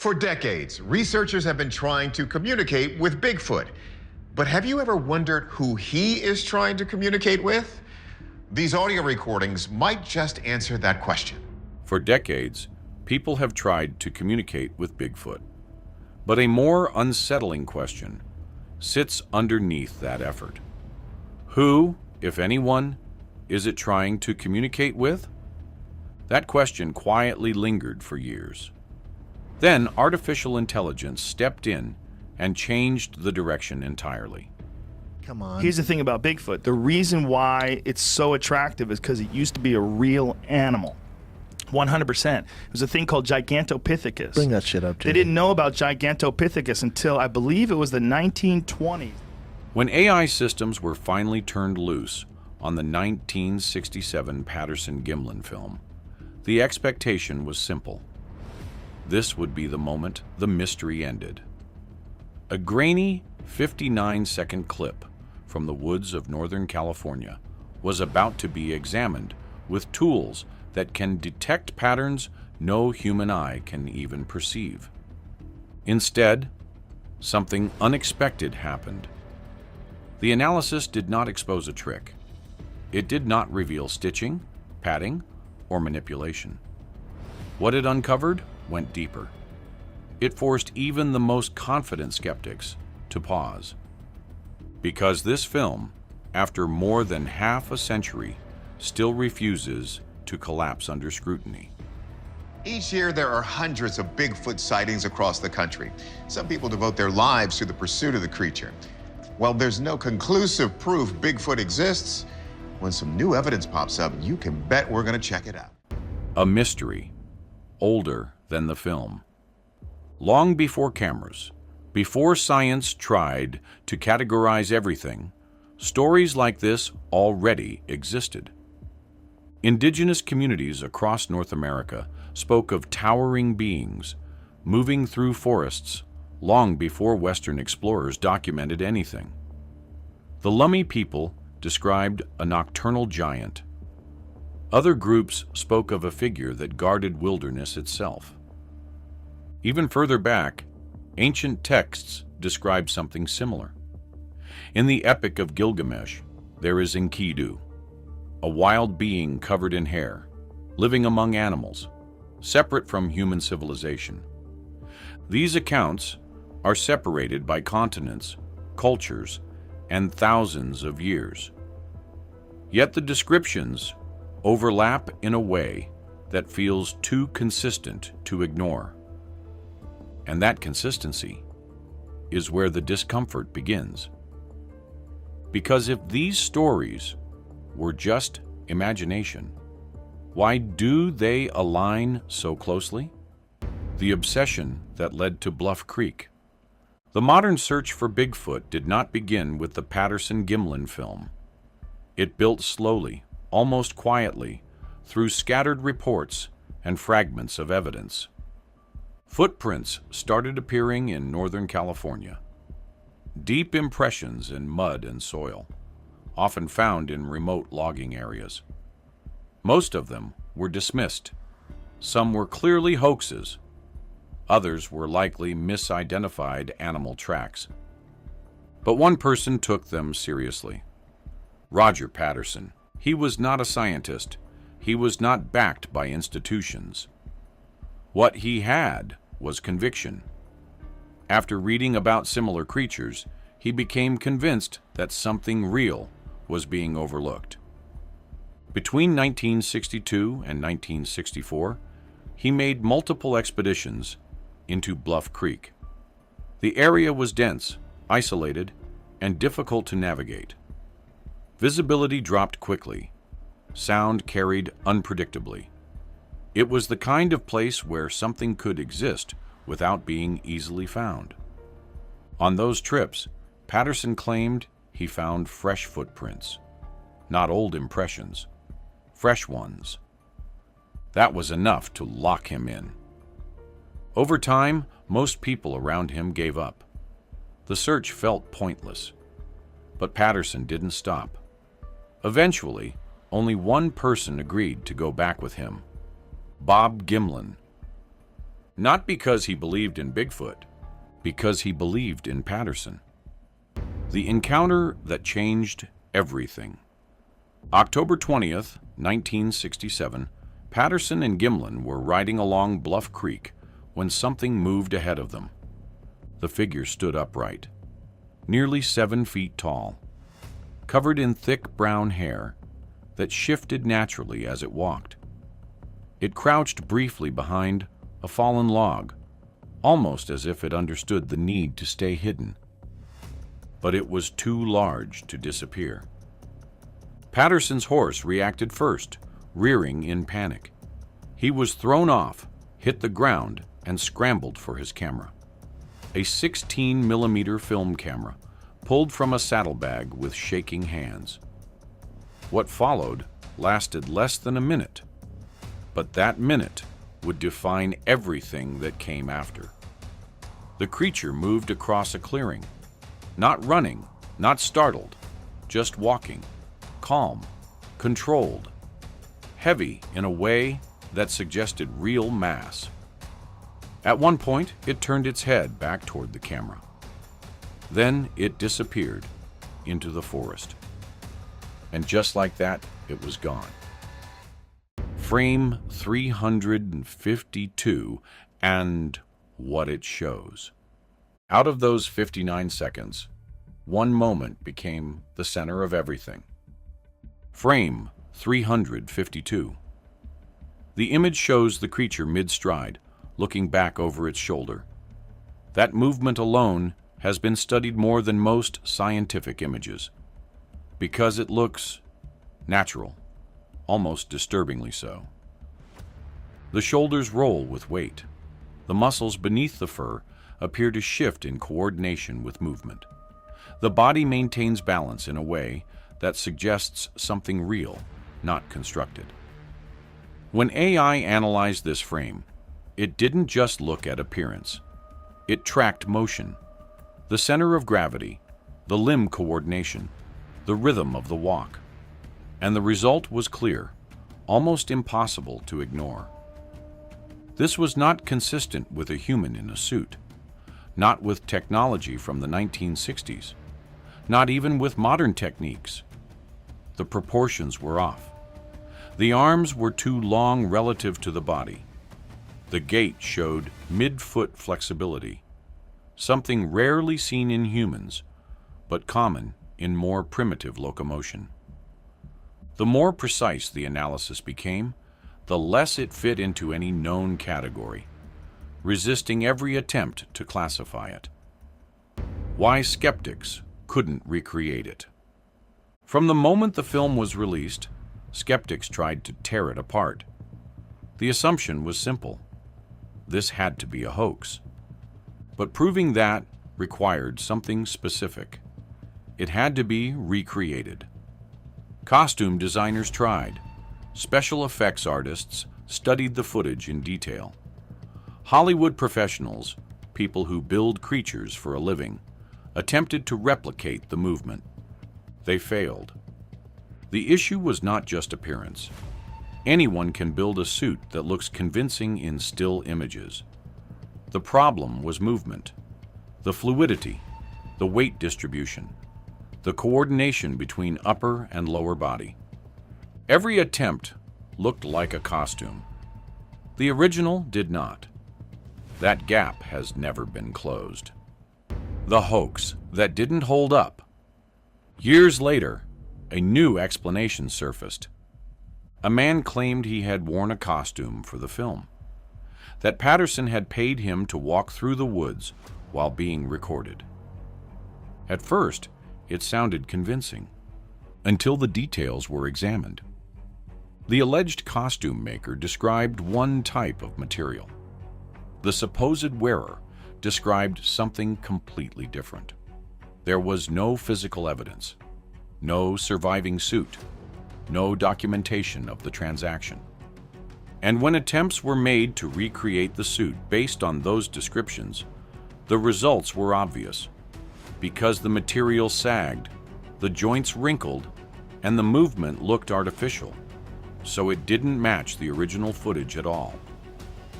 For decades, researchers have been trying to communicate with Bigfoot. But have you ever wondered who he is trying to communicate with? These audio recordings might just answer that question. For decades, people have tried to communicate with Bigfoot. But a more unsettling question sits underneath that effort. Who, if anyone, is it trying to communicate with? That question quietly lingered for years. Then artificial intelligence stepped in and changed the direction entirely. Come on. Here's the thing about Bigfoot. The reason why it's so attractive is because it used to be a real animal. 100%. It was a thing called Gigantopithecus. Bring that shit up, They Jimmy. didn't know about Gigantopithecus until, I believe it was the 1920s. When AI systems were finally turned loose on the 1967 Patterson-Gimlin film, the expectation was simple. This would be the moment the mystery ended. A grainy 59-second clip from the woods of Northern California was about to be examined with tools that can detect patterns no human eye can even perceive. Instead, something unexpected happened. The analysis did not expose a trick. It did not reveal stitching, padding, or manipulation. What it uncovered went deeper. It forced even the most confident skeptics to pause. Because this film, after more than half a century, still refuses to collapse under scrutiny. Each year, there are hundreds of Bigfoot sightings across the country. Some people devote their lives to the pursuit of the creature. While there's no conclusive proof Bigfoot exists, when some new evidence pops up, you can bet we're going to check it out. A mystery, older than the film. Long before cameras, before science tried to categorize everything, stories like this already existed. Indigenous communities across North America spoke of towering beings moving through forests long before Western explorers documented anything. The Lummi people described a nocturnal giant. Other groups spoke of a figure that guarded wilderness itself. Even further back, ancient texts describe something similar. In the Epic of Gilgamesh, there is Enkidu, a wild being covered in hair, living among animals, separate from human civilization. These accounts are separated by continents, cultures, and thousands of years. Yet the descriptions overlap in a way that feels too consistent to ignore. And that consistency is where the discomfort begins. Because if these stories were just imagination, why do they align so closely? The obsession that led to Bluff Creek. The modern search for Bigfoot did not begin with the Patterson-Gimlin film. It built slowly, almost quietly, through scattered reports and fragments of evidence. Footprints started appearing in Northern California. Deep impressions in mud and soil, often found in remote logging areas. Most of them were dismissed. Some were clearly hoaxes. Others were likely misidentified animal tracks. But one person took them seriously. Roger Patterson. He was not a scientist. He was not backed by institutions. What he had was conviction. After reading about similar creatures, he became convinced that something real was being overlooked. Between 1962 and 1964, he made multiple expeditions into Bluff Creek. The area was dense, isolated, and difficult to navigate. Visibility dropped quickly. Sound carried unpredictably. It was the kind of place where something could exist without being easily found. On those trips, Patterson claimed he found fresh footprints, not old impressions, fresh ones. That was enough to lock him in. Over time, most people around him gave up. The search felt pointless. But Patterson didn't stop. Eventually, only one person agreed to go back with him: Bob Gimlin. Not because he believed in Bigfoot, because he believed in Patterson. The encounter that changed everything. October 20th, 1967, Patterson and Gimlin were riding along Bluff Creek when something moved ahead of them. The figure stood upright, nearly 7 feet tall, covered in thick brown hair that shifted naturally as it walked. It crouched briefly behind a fallen log, almost as if it understood the need to stay hidden. But it was too large to disappear. Patterson's horse reacted first, rearing in panic. He was thrown off, hit the ground, and scrambled for his camera. A 16mm film camera, pulled from a saddlebag with shaking hands. What followed lasted less than a minute, but that minute would define everything that came after. The creature moved across a clearing, not running, not startled, just walking, calm, controlled, heavy in a way that suggested real mass. At one point, it turned its head back toward the camera. Then it disappeared into the forest. And just like that, it was gone. Frame 352 and what it shows. Out of those 59 seconds, one moment became the center of everything. Frame 352. The image shows the creature mid-stride, looking back over its shoulder. That movement alone has been studied more than most scientific images, because it looks natural, almost disturbingly so. The shoulders roll with weight. The muscles beneath the fur appear to shift in coordination with movement. The body maintains balance in a way that suggests something real, not constructed. When AI analyzed this frame, it didn't just look at appearance. It tracked motion, the center of gravity, the limb coordination, the rhythm of the walk. And the result was clear, almost impossible to ignore. This was not consistent with a human in a suit, not with technology from the 1960s, not even with modern techniques. The proportions were off. The arms were too long relative to the body. The gait showed mid-foot flexibility, something rarely seen in humans, but common in more primitive locomotion. The more precise the analysis became, the less it fit into any known category, resisting every attempt to classify it. Why skeptics couldn't recreate it. From the moment the film was released, skeptics tried to tear it apart. The assumption was simple. This had to be a hoax. But proving that required something specific. It had to be recreated. Costume designers tried. Special effects artists studied the footage in detail. Hollywood professionals, people who build creatures for a living, attempted to replicate the movement. They failed. The issue was not just appearance. Anyone can build a suit that looks convincing in still images. The problem was movement, the fluidity, the weight distribution, the coordination between upper and lower body. Every attempt looked like a costume. The original did not. That gap has never been closed. The hoax that didn't hold up. Years later, a new explanation surfaced. A man claimed he had worn a costume for the film, that Patterson had paid him to walk through the woods while being recorded. At first, it sounded convincing, until the details were examined. The alleged costume maker described one type of material. The supposed wearer described something completely different. There was no physical evidence, no surviving suit, no documentation of the transaction. And when attempts were made to recreate the suit based on those descriptions, the results were obvious. Because the material sagged, the joints wrinkled, and the movement looked artificial, so it didn't match the original footage at all.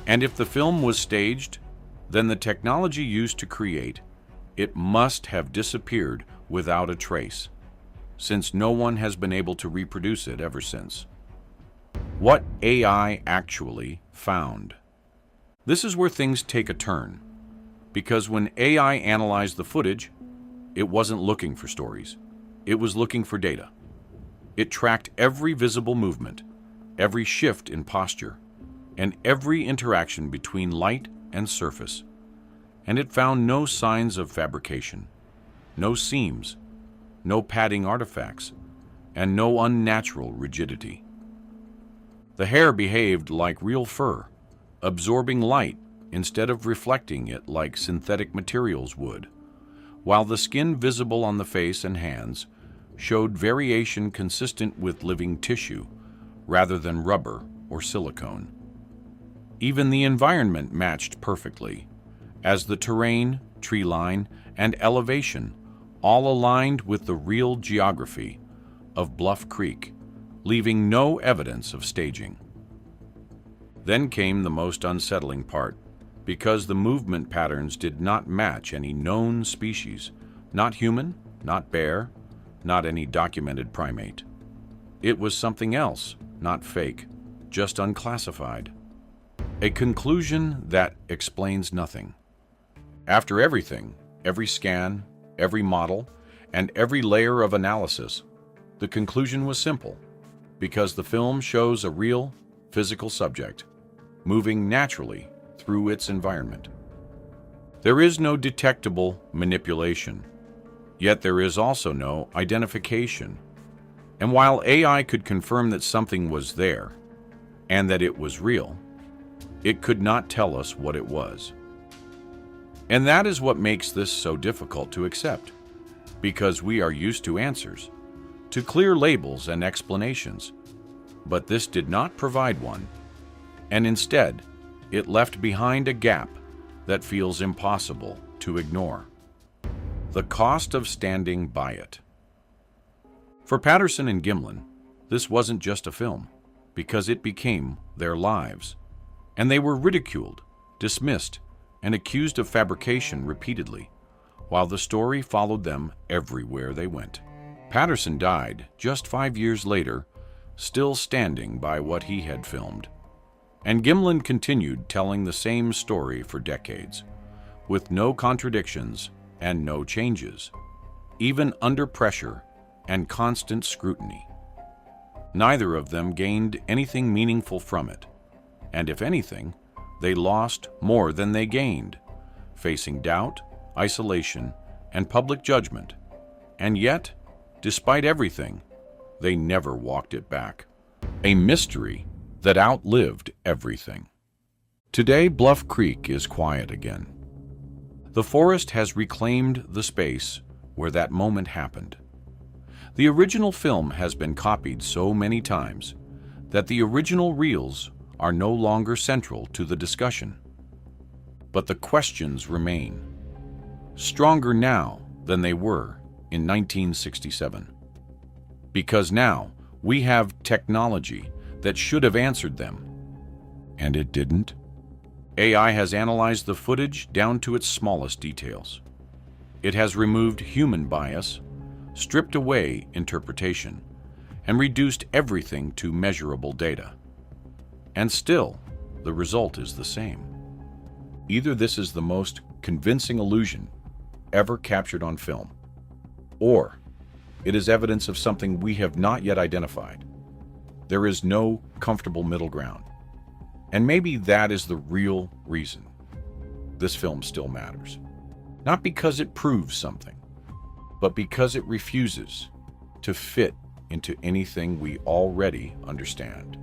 And if the film was staged, then the technology used to create it must have disappeared without a trace, since no one has been able to reproduce it ever since. What AI actually found. This is where things take a turn, because when AI analyzed the footage, it wasn't looking for stories. It was looking for data. It tracked every visible movement, every shift in posture, and every interaction between light and surface. And it found no signs of fabrication, no seams, no padding artifacts, and no unnatural rigidity. The hair behaved like real fur, absorbing light instead of reflecting it like synthetic materials would, while the skin visible on the face and hands showed variation consistent with living tissue rather than rubber or silicone. Even the environment matched perfectly, as the terrain, tree line, and elevation all aligned with the real geography of Bluff Creek, leaving no evidence of staging. Then came the most unsettling part, because the movement patterns did not match any known species, not human, not bear, not any documented primate. It was something else, not fake, just unclassified. A conclusion that explains nothing. After everything, every scan, every model, and every layer of analysis, the conclusion was simple, because the film shows a real, physical subject, moving naturally through its environment. There is no detectable manipulation, yet there is also no identification. And while AI could confirm that something was there, and that it was real, it could not tell us what it was. And that is what makes this so difficult to accept, because we are used to answers, to clear labels and explanations. But this did not provide one, and instead, it left behind a gap that feels impossible to ignore. The cost of standing by it. For Patterson and Gimlin, this wasn't just a film, because it became their lives, and they were ridiculed, dismissed, and accused of fabrication repeatedly, while the story followed them everywhere they went. Patterson died just 5 years later, still standing by what he had filmed. And Gimlin continued telling the same story for decades, with no contradictions and no changes, even under pressure and constant scrutiny. Neither of them gained anything meaningful from it, and if anything, they lost more than they gained, facing doubt, isolation, and public judgment. And yet, despite everything, they never walked it back. A mystery that outlived everything. Today, Bluff Creek is quiet again. The forest has reclaimed the space where that moment happened. The original film has been copied so many times that the original reels are no longer central to the discussion. But the questions remain, stronger now than they were in 1967. Because now we have technology that should have answered them, and it didn't. AI has analyzed the footage down to its smallest details. It has removed human bias, stripped away interpretation, and reduced everything to measurable data. And still, the result is the same. Either this is the most convincing illusion ever captured on film, or it is evidence of something we have not yet identified. There is no comfortable middle ground. And maybe that is the real reason this film still matters. Not because it proves something, but because it refuses to fit into anything we already understand.